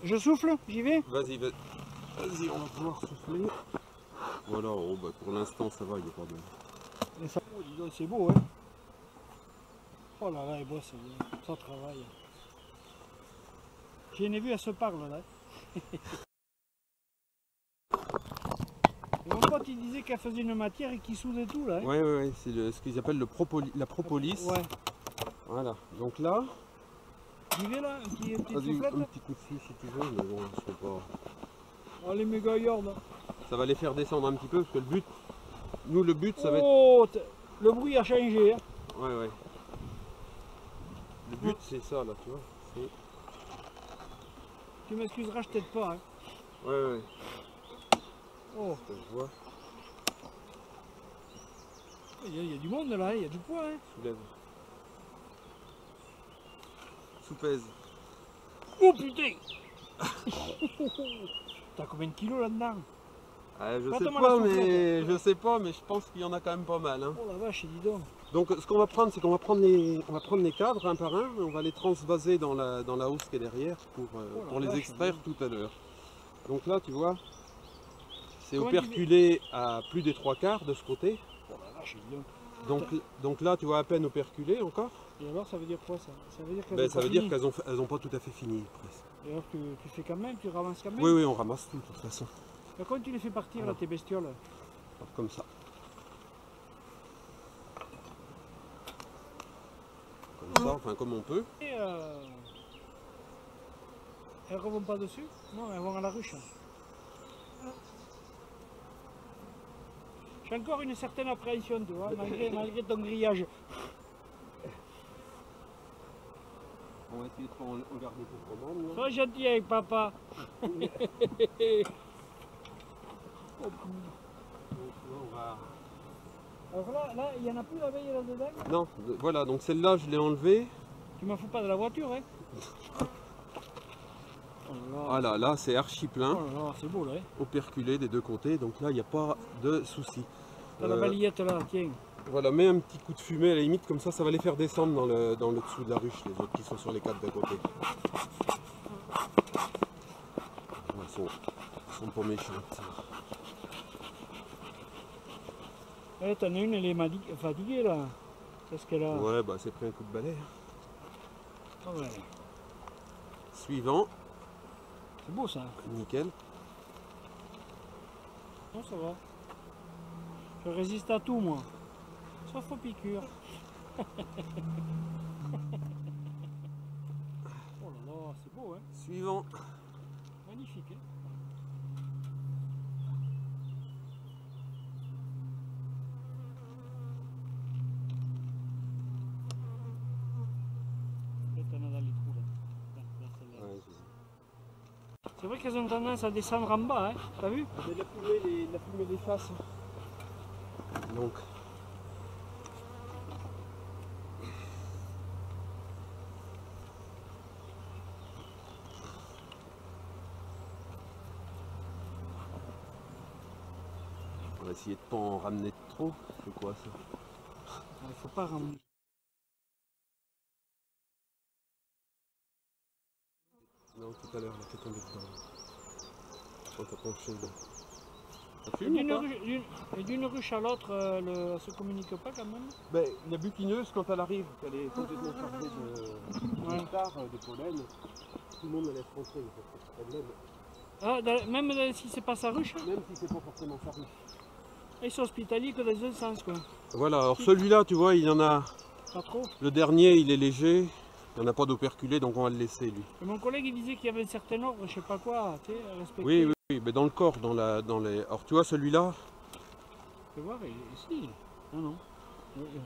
Je souffle, j'y vais. Vas-y, vas-y, on va pouvoir souffler. Voilà, oh, bah, pour l'instant ça va, il n'y a pas de... Ça... Oh, dis donc, c'est beau, hein. Oh là là, elle bosse, ça travaille. J'ai une vue, elle se parle là. Et mon pote il disait qu'elle faisait une matière et qu'il soudait tout là. Hein. Ouais, c'est ce qu'ils appellent la propolis. Ouais. Voilà, donc là... J'y vais là, un petit soufflette. Un petit coup de scie si tu veux, mais bon, je sais pas... Oh les méga yords. Ça va les faire descendre un petit peu, parce que le but... Nous, le but, ça va être... Oh, le bruit a changé. Hein. Ouais. Le but, c'est ça, là, tu vois. Tu m'excuseras, je t'aide pas. Hein. Ouais. Oh. Je vois. Il y a du monde là, il y a du poids. Hein. Soulève. Soupèse. Oh putain. T'as combien de kilos là-dedans? Je sais pas, mais je pense qu'il y en a quand même pas mal. Hein. Oh la vache, dis donc. Donc ce qu'on va prendre, c'est qu'on va prendre les cadres un par un, et on va les transvaser dans la housse qui est derrière pour les extraire tout à l'heure. Donc là, tu vois, c'est operculé à plus des 3/4 de ce côté. Oh la vache, dis donc. Donc là, tu vois à peine operculé encore. Et alors, ça veut dire quoi ça? Ça veut dire qu'elles n'ont pas tout à fait fini presque. Et alors, tu fais quand même, tu ramasses quand même? Oui, on ramasse tout de toute façon. Et comment tu les fais partir là, tes bestioles? Comme ça. Comme ça, enfin comme on peut. Et elles ne revont pas dessus? Non, elles vont à la ruche. J'ai encore une certaine appréhension, tu vois, malgré ton grillage. On va essayer de en garder pour commande. Sois gentil avec papa. Alors là, il n'y en a plus la veille là-dedans? Non, voilà, donc celle-là, je l'ai enlevée. Tu m'en fous pas de la voiture, hein? Ah là, c'est archi plein. Oh là là, c'est beau là. Hein? Operculé des deux côtés, donc là, il n'y a pas de souci. T'as la balayette là, tiens. Voilà, mets un petit coup de fumée à la limite, comme ça va les faire descendre dans le dessous de la ruche, les autres qui sont sur les cadres d'à côté. Elles sont pas méchantes. Eh, t'en as une, elle est fatiguée là. Qu'est-ce qu'elle a? Ouais, bah c'est pris un coup de balai. Oh, ouais. Suivant. C'est beau ça. Nickel. Non, ça va. Je résiste à tout moi. Sauf aux piqûres. Oh là là, c'est beau hein. Suivant. Magnifique hein. C'est vrai qu'elles ont tendance à descendre en bas, hein. T'as vu? La fumée des faces. Donc. On va essayer de pas en ramener trop. C'est quoi ça? Il faut pas ramener. Non, tout à l'heure, elle a fait tomber dedans. Quand t'as penché là. Et d'une ruche à l'autre, elle ne se communique pas quand même? Ben, la butineuse, quand elle arrive, qu'elle est complètement chargée de nectar, de pollen, tout le monde la laisse rentrer, il n'y a pas de problème. Ah, même si c'est pas sa ruche? Même si c'est pas forcément sa ruche. Ils sont hospitaliers que dans un sens quoi. Voilà, alors celui-là, tu vois, il y en a... Pas trop. Le dernier, il est léger. Il n'y en a pas d'operculé, donc on va le laisser lui. Et mon collègue il disait qu'il y avait un certain ordre, je sais pas quoi, tu sais, à respecter. Oui, mais dans le corps, dans les... Alors tu vois celui-là. Tu peux voir, ici. Non.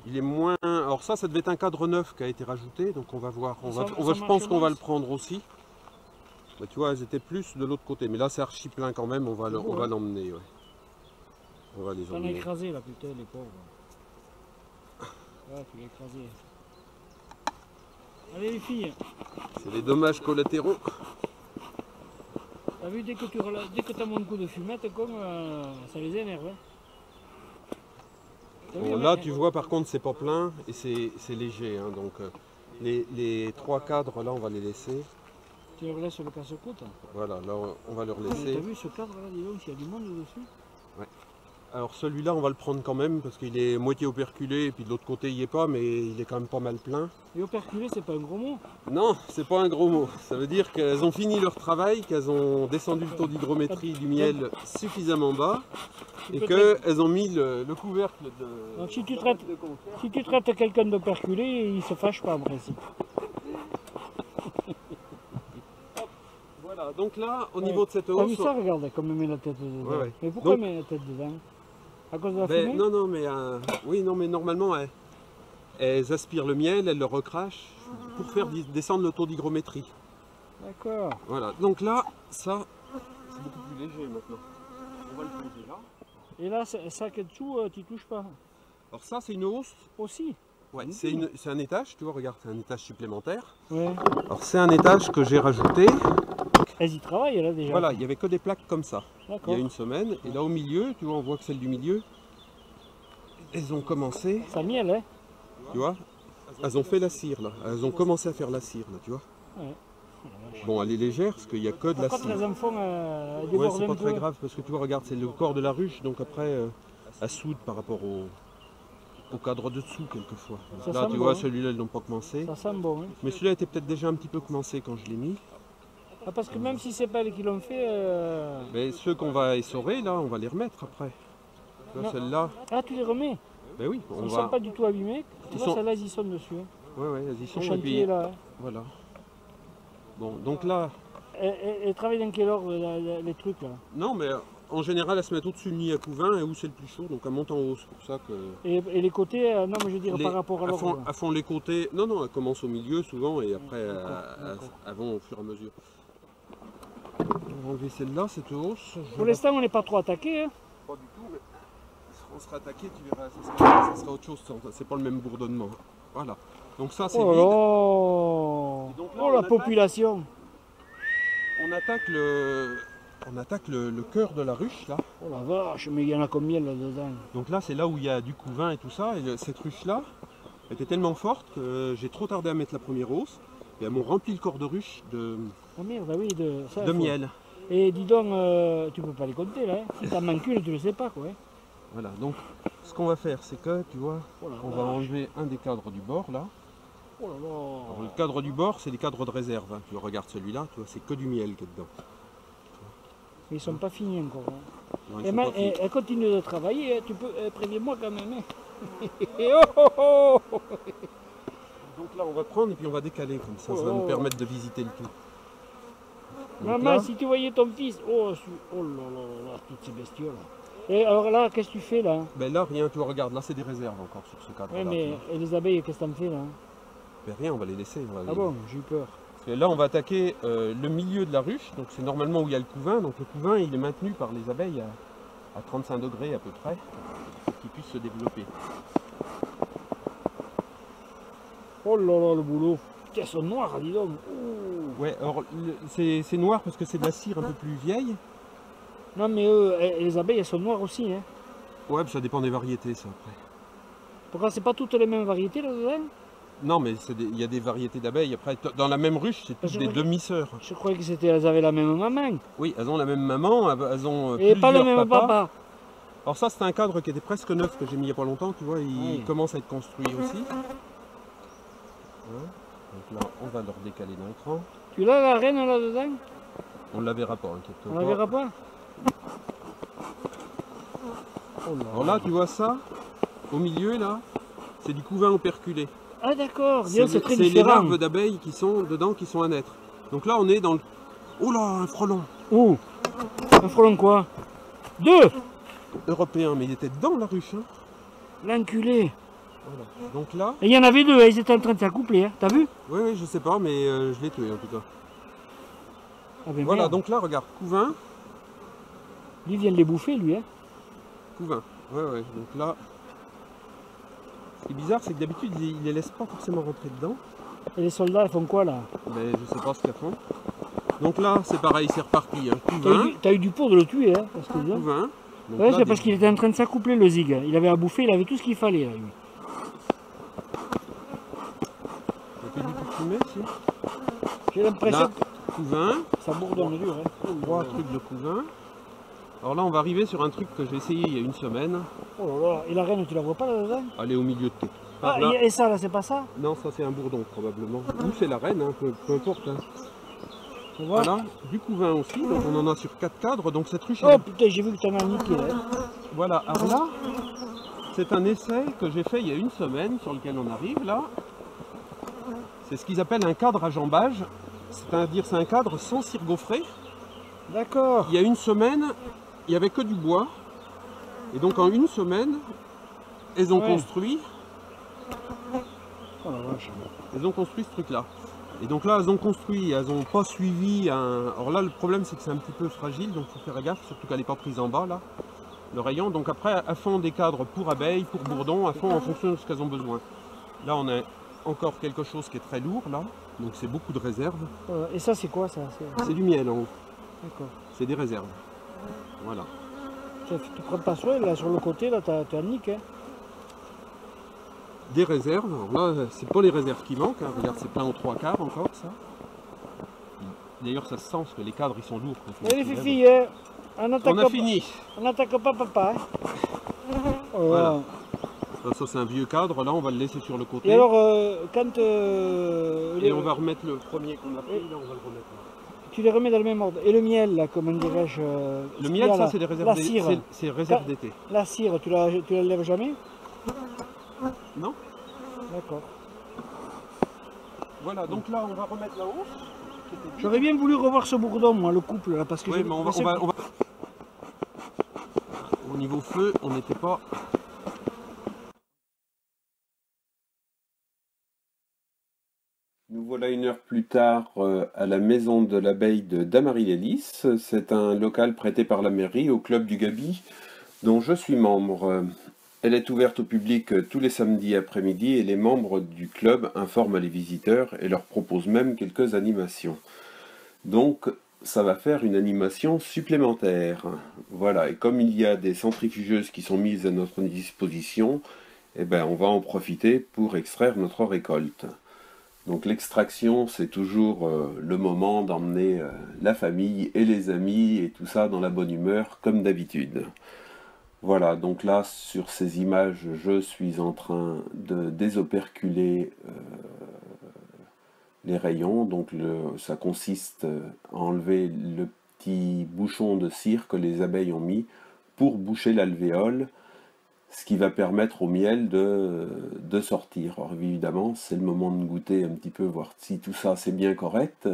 Il est moins... Alors ça devait être un cadre neuf qui a été rajouté, donc on va voir. Je pense qu'on va le prendre aussi. Mais tu vois, elles étaient plus de l'autre côté, mais là c'est archi plein quand même, on va l'emmener. Ouais. On va les emmener. T'en as écrasé là, putain, les pauvres. Ouais, tu l'as écrasé. Allez les filles. C'est les dommages collatéraux. T'as vu, dès que tu as mon coup de fumette, comme ça les énerve. Hein. Bon, là tu vois par contre c'est pas plein et c'est léger. Hein, donc les trois cadres là on va les laisser. Tu leur laisses le casse-côte. Voilà, là on va leur T'as laisser. vu ce cadre là, dis donc, il y a du monde dessus. Alors celui-là on va le prendre quand même parce qu'il est moitié operculé et puis de l'autre côté il n'y est pas, mais il est quand même pas mal plein. Et operculé, c'est pas un gros mot? Non, c'est pas un gros mot. Ça veut dire qu'elles ont fini leur travail, qu'elles ont descendu le taux d'hydrométrie du miel suffisamment bas et qu'elles ont mis le couvercle de... Donc si tu traites quelqu'un d'operculé, il se fâche pas en principe. Voilà, donc là, au niveau de cette T'as vu hausse... ça, regarde, comme elle met la tête dedans. Ouais, ouais. Mais pourquoi Donc- elle met la tête dedans? À cause de la Ben, fumée? non, mais oui, non, mais normalement, elles aspirent le miel, elles le recrachent pour faire descendre le taux d'hygrométrie. D'accord. Voilà, donc là, ça, c'est beaucoup plus léger maintenant. On va le poser là. Et là, ça qui est dessous, tu touches pas? Alors ça, c'est une hausse. Aussi? Ouais, c'est un étage, tu vois, regarde, c'est un étage supplémentaire. Ouais. Alors c'est un étage que j'ai rajouté. Elles y travaillent là déjà? Voilà, il n'y avait que des plaques comme ça. Il y D'accord. a une semaine. Et là au milieu, tu vois, on voit que celles du milieu, elles ont commencé, Ça miel, hein? tu vois, elles ont fait la cire là. Elles ont commencé à faire la cire là, tu vois. Ouais. Bon, elle est légère parce qu'il n'y a que de la Par contre, cire. les enfants Ouais, débordent c'est un pas peu. très grave parce que tu vois, regarde, c'est le corps de la ruche, donc après, elle soude par rapport au cadre de dessous quelquefois. Ça Là, sent tu bon, vois, hein. celui-là, ils n'ont pas commencé. Ça sent bon, hein? Mais celui-là était peut-être déjà un petit peu commencé quand je l'ai mis. Ah, parce que même si c'est pas elles qui l'ont fait... Mais ceux qu'on va essorer, là, on va les remettre après. Tu vois, Non. celle-là, Ah, tu les remets? ben oui, on Ils va... sont pas du tout abîmés. Tu Ils vois, sont- celles-là, ils y sont dessus. Hein. Ouais, ouais, elles y sont. Le et chantier puis, est là. Hein. voilà. Bon, donc là, Elles travaillent dans quel ordre, les trucs, là? non, mais en général, elles se mettent au-dessus du nid à couvain et où c'est le plus chaud, donc elles montent en haut. C'est pour ça que... Et les côtés, non, mais je veux dire, Les- par rapport à elles l'ordre. font, elles font les côtés. Non, non, elles commencent au milieu souvent et après D'accord. elles vont au fur et à mesure. On va enlever celle-là, cette hausse. Pour l'instant, on n'est pas trop attaqué. Hein. Pas du tout, mais on sera attaqué, tu verras, ça sera autre chose, c'est pas le même bourdonnement. Voilà. Donc ça c'est Oh vide. là! Et donc là, Oh on la attaque- population! On attaque le cœur de la ruche là. Oh la vache, mais il y en a combien là-dedans? Donc là c'est là où il y a du couvain et tout ça. Et cette ruche là était tellement forte que j'ai trop tardé à mettre la première hausse. Et elles m'ont rempli le corps de ruche de Oh merde, ah oui, ça, de faut- miel. Et dis donc, tu peux pas les compter là. Hein. Si t'en manques une, tu le sais pas quoi. Hein. Voilà, donc ce qu'on va faire c'est que tu vois, Oh la on va vache. enlever un des cadres du bord là. Oh là Alors, le là. cadre du bord c'est des cadres de réserve. Hein. Tu regardes celui-là, tu vois, c'est que du miel qui est dedans. Ils sont pas finis encore. Hein. Non, ils Et sont ma- pas finis. elle continue de travailler, hein. Tu peux préviens-moi quand même. Hein. Et oh, oh, oh. Donc là on va prendre et puis on va décaler comme ça, ça va Oh. nous permettre de visiter le tout. Donc Maman, là, si tu voyais ton fils, oh là là, toutes ces bestioles. Et alors là, qu'est-ce que tu fais là? ben là rien, tu vois, regarde, là c'est des réserves encore sur ce cadre-là. Ouais, tu mais vois. et les abeilles, qu'est-ce que t'en fais là? Ben rien, on va les laisser. On va Ah les- bon, j'ai eu peur. Parce que là on va attaquer le milieu de la ruche, donc c'est normalement où il y a le couvain, donc le couvain il est maintenu par les abeilles à 35 degrés à peu près, pour qu'ils puissent se développer. Oh là là, le boulot. Putain, elles sont noires, dis donc. Ouh. Ouais, alors c'est noir parce que c'est de la cire un peu plus vieille. Non, mais les abeilles, elles sont noires aussi. Hein. Ouais, puis ça dépend des variétés ça après. Pourquoi c'est pas toutes les mêmes variétés là-dedans? Non mais il y a des variétés d'abeilles, après dans la même ruche c'est toutes je des crois que- demi-sœurs. Je croyais que elles avaient la même maman. Oui, elles ont la même maman, elles ont Et pas le plusieurs même papas. papa. Alors ça c'est un cadre qui était presque neuf que j'ai mis il n'y a pas longtemps, tu vois, il Oui. commence à être construit aussi. Voilà. Donc là on va leur décaler d'un cran. Tu l'as la reine là-dedans? On ne la verra pas, inquiète-toi On la pas. verra pas? Oh là. Alors là tu vois ça, au milieu là, c'est du couvain operculé. Ah d'accord, C'est c'est très les différent. larves d'abeilles qui sont dedans qui sont à naître. Donc là on est dans le... Oh là, un frelon Où? Un frelon quoi? Deux! européen, mais il était dans la ruche. Hein. L'enculé. Voilà. Donc là, Et il y en avait deux, ils étaient en train de s'accoupler, hein. T'as vu? oui, je sais pas, mais je l'ai tué en tout cas. Ah ben Voilà, merde. donc là, regarde, couvain, Lui vient de les bouffer, lui, hein. couvain. Ouais. Donc là, ce qui est bizarre, c'est que d'habitude, ils les laissent pas forcément rentrer dedans. Et les soldats, ils font quoi là? Mais je sais pas ce qu'ils font. Donc là, c'est pareil, c'est reparti. Hein. Couvain, T'as eu du pour de le tuer, hein, parce que dis donc. couvain. Donc Ouais, là, c'est parce qu'il était en train de s'accoupler le zig. Il avait à bouffer, il avait tout ce qu'il fallait là, lui. Il y a plus du tout de fumée, si. J'ai l'impression Là. que couvain. Ça bourdonne dur, hein. 3 trucs de couvain. Alors là, on va arriver sur un truc que j'ai essayé il y a une semaine. Oh là là, et la reine, tu la vois pas là-dedans? Elle est au milieu de tout. Ah, Là. et ça, là, c'est pas ça? Non, ça c'est un bourdon probablement. Ou c'est la reine, hein, peu importe. Hein. Voilà, du couvain aussi, donc on en a sur 4 cadres, donc cette ruche... Oh putain, j'ai vu que tu en as niqué là. Voilà, alors là, c'est un essai que j'ai fait il y a une semaine, sur lequel on arrive là. C'est ce qu'ils appellent un cadre à jambage, c'est-à-dire c'est un cadre sans cire gaufrée. D'accord. Il y a une semaine, il n'y avait que du bois, et donc en une semaine, elles ont construit... Oh la vache. Elles ont construit ce truc-là. Et donc là, elles ont construit, elles n'ont pas suivi un... Alors là, le problème, c'est que c'est un petit peu fragile, donc il faut faire gaffe, surtout qu'elle n'est pas prise en bas, là, le rayon. Donc après, elles font des cadres pour abeilles, pour bourdons, elles font en fonction de ce qu'elles ont besoin. Là, on a encore quelque chose qui est très lourd, là, donc c'est beaucoup de réserves. Et ça, c'est quoi, ça? C'est du miel, en haut. D'accord. C'est des réserves. Voilà. Tu prends pas soin, là, sur le côté, là, t'as nique, hein. Des réserves, alors là, c'est pas les réserves qui manquent, hein. Regarde, c'est plein aux 3/4 encore, ça. D'ailleurs, ça se sent, parce que les cadres, ils sont lourds. Allez, les filles, hein. On a fini. On n'attaque pas papa. Hein. Oh, voilà. Ça, c'est un vieux cadre, là, on va le laisser sur le côté. Et alors, quand... Et on va remettre le premier qu'on a pris, là, on va le remettre là. Tu les remets dans le même ordre. Et le miel, là, comment dirais-je? Le miel, ça, c'est des réserves d'été. C'est réserve d'été. La cire, tu la lèves jamais? Non. D'accord. Voilà, donc là, on va remettre là-haut. J'aurais bien voulu revoir ce bourdon, moi, le couple, là, parce que... Oui, mais on va... Au niveau feu, on n'était pas... Nous voilà une heure plus tard à la maison de l'abeille de Damary-lès-Lys. C'est un local prêté par la mairie au club du Gabi, dont je suis membre. Elle est ouverte au public tous les samedis après-midi et les membres du club informent les visiteurs et leur proposent même quelques animations. Donc ça va faire une animation supplémentaire. Voilà, et comme il y a des centrifugeuses qui sont mises à notre disposition, eh ben, on va en profiter pour extraire notre récolte. Donc l'extraction, c'est toujours le moment d'emmener la famille et les amis et tout ça dans la bonne humeur, comme d'habitude. Voilà, donc là, sur ces images, je suis en train de désoperculer les rayons. Donc ça consiste à enlever le petit bouchon de cire que les abeilles ont mis pour boucher l'alvéole, ce qui va permettre au miel de sortir. Alors évidemment, c'est le moment de goûter un petit peu, voir si tout ça c'est bien correct.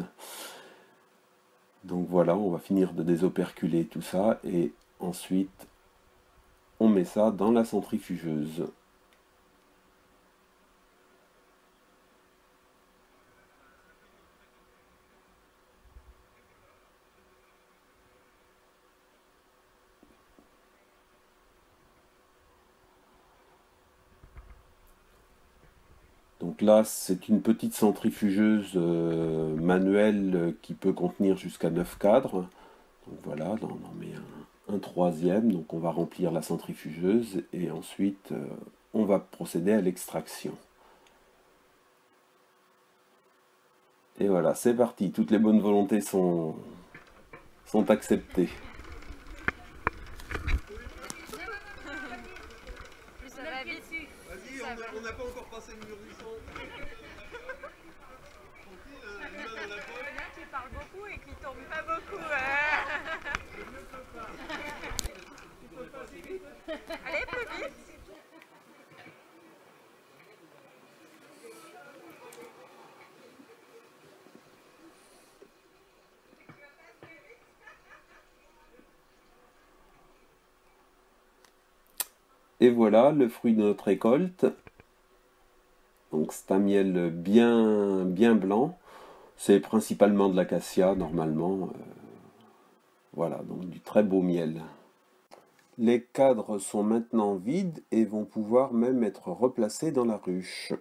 Donc voilà, on va finir de désoperculer tout ça et ensuite on met ça dans la centrifugeuse. Donc là, c'est une petite centrifugeuse manuelle qui peut contenir jusqu'à 9 cadres. Donc voilà, on en met un troisième, donc on va remplir la centrifugeuse et ensuite on va procéder à l'extraction. Et voilà, c'est parti, toutes les bonnes volontés sont acceptées. Vas-y, on n'a pas encore passé le mur du son. Il y en a qui parlent beaucoup et qui tombent pas beaucoup. Allez, plus vite. Et voilà le fruit de notre récolte. Donc c'est un miel bien blanc. C'est principalement de l'acacia normalement. Voilà, donc du très beau miel. Les cadres sont maintenant vides et vont pouvoir même être replacés dans la ruche.